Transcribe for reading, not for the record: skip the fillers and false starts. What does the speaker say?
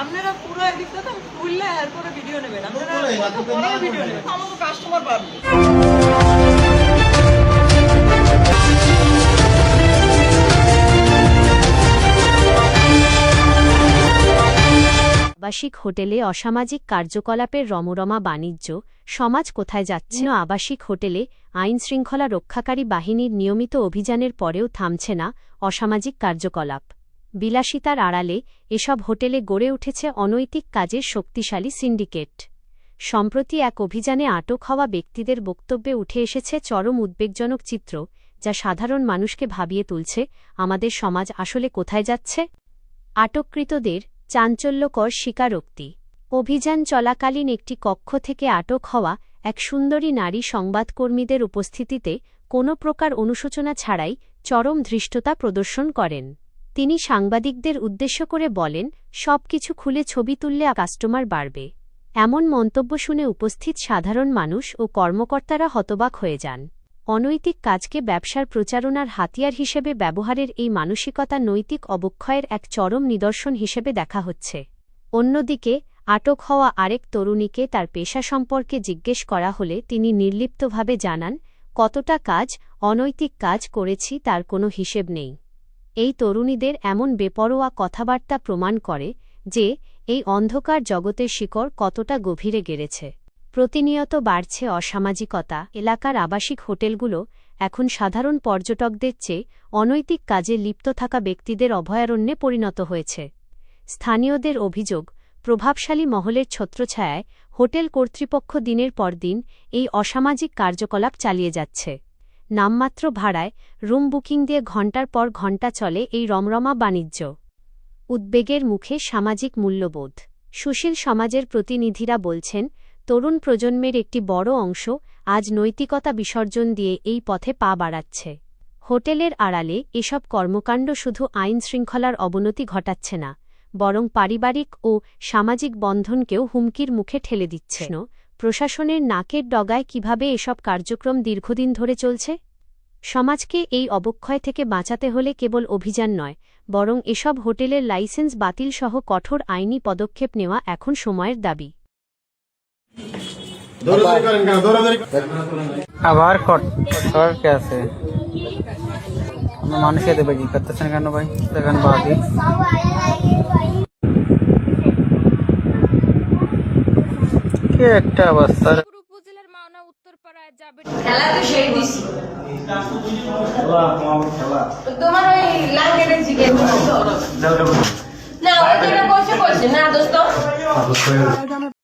আপনারা পুরো এদিকটা তো খুললে এরপরে ভিডিও নেবেন, আপনারা ভিডিও নেবেন, আমাকে কাস্টমার বাড়বে। আবাসিক হোটেলে অসামাজিক কার্যকলাপের রমরমা বাণিজ্য, সমাজ কোথায় যাচ্ছে? আবাসিক হোটেলে আইনশৃঙ্খলা রক্ষাকারী বাহিনীর নিয়মিত অভিযানের পরেও থামছে না অসামাজিক কার্যকলাপ। বিলাসিতার আড়ালে এসব হোটেলে গড়ে উঠেছে অনৈতিক কাজের শক্তিশালী সিন্ডিকেট। সম্প্রতি এক অভিযানে আটক হওয়া ব্যক্তিদের বক্তব্যে উঠে এসেছে চরম উদ্বেগজনক চিত্র, যা সাধারণ মানুষকে ভাবিয়ে তুলছে আমাদের সমাজ আসলে কোথায় যাচ্ছে। আটককৃতদের চাঞ্চল্যকর স্বীকারোক্তি। অভিযান চলাকালীন একটি কক্ষ থেকে আটক হওয়া এক সুন্দরী নারী সংবাদকর্মীদের উপস্থিতিতে কোনো প্রকার অনুশোচনা ছাড়াই চরম ধৃষ্টতা প্রদর্শন করেন। তিনি সাংবাদিকদের উদ্দেশ্য করে বলেন, সবকিছু খুলে ছবি তুললে কাস্টমার বাড়বে। এমন মন্তব্য শুনে উপস্থিত সাধারণ মানুষ ও কর্মকর্তারা হতবাক হয়ে যান। অনৈতিক কাজকে ব্যবসার প্রচারণার হাতিয়ার হিসেবে ব্যবহারের এই মানসিকতা নৈতিক অবক্ষয়ের এক চরম নিদর্শন হিসেবে দেখা হচ্ছে। অন্যদিকে আটক হওয়া আরেক তরুণীকে তার পেশা সম্পর্কে জিজ্ঞেস করা হলে তিনি নির্লিপ্তভাবে জানান, কতটা কাজ, অনৈতিক কাজ করেছি তার কোনো হিসেব নেই। এই তরুণীদের এমন বেপরোয়া কথাবার্তা প্রমাণ করে যে এই অন্ধকার জগতের শিকড় কতটা গভীরে গেড়েছে। প্রতিনিয়ত বাড়ছে অসামাজিকতা। এলাকার আবাসিক হোটেলগুলো এখন সাধারণ পর্যটকদের চেয়ে অনৈতিক কাজে লিপ্ত থাকা ব্যক্তিদের অভয়ারণ্যে পরিণত হয়েছে। স্থানীয়দের অভিযোগ, প্রভাবশালী মহলের ছত্রছায়ায় হোটেল কর্তৃপক্ষ দিনের পর দিন এই অসামাজিক কার্যকলাপ চালিয়ে যাচ্ছে। নামমাত্র ভাড়ায় রুম বুকিং দিয়ে ঘণ্টার পর ঘণ্টা চলে এই রমরমা বাণিজ্য। উদ্বেগের মুখে সামাজিক মূল্যবোধ। সুশীল সমাজের প্রতিনিধিরা বলছেন, তরুণ প্রজন্মের একটি বড় অংশ আজ নৈতিকতা বিসর্জন দিয়ে এই পথে পা বাড়াচ্ছে। হোটেলের আড়ালে এসব কর্মকাণ্ড শুধু আইনশৃঙ্খলার অবনতি ঘটাচ্ছে না, বরং পারিবারিক ও সামাজিক বন্ধনকেও হুমকির মুখে ঠেলে দিচ্ছে। প্রশাসনের নাকের ডগায় কিভাবে এসব কার্যক্রম দীর্ঘদিন ধরে চলছে? সমাজকে এই অবক্ষয় থেকে বাঁচাতে হলে কেবল অভিযান নয়, বরং এসব হোটেলের লাইসেন্স বাতিলসহ কঠোর আইনি পদক্ষেপ নেওয়া এখন সময়ের দাবি। আবার কে আছে মানুষকে দেবে কি করতেছেন কেন ভাই? দেখেন বাদি কি একটা অবস্থা। উপজেলার মাওনা উত্তরপাড়ায় যাবে খেলা তো সেই দিছি তোমার ওই লাল গেটের চিকেন না ওইটা বসে বসে না দোস্ত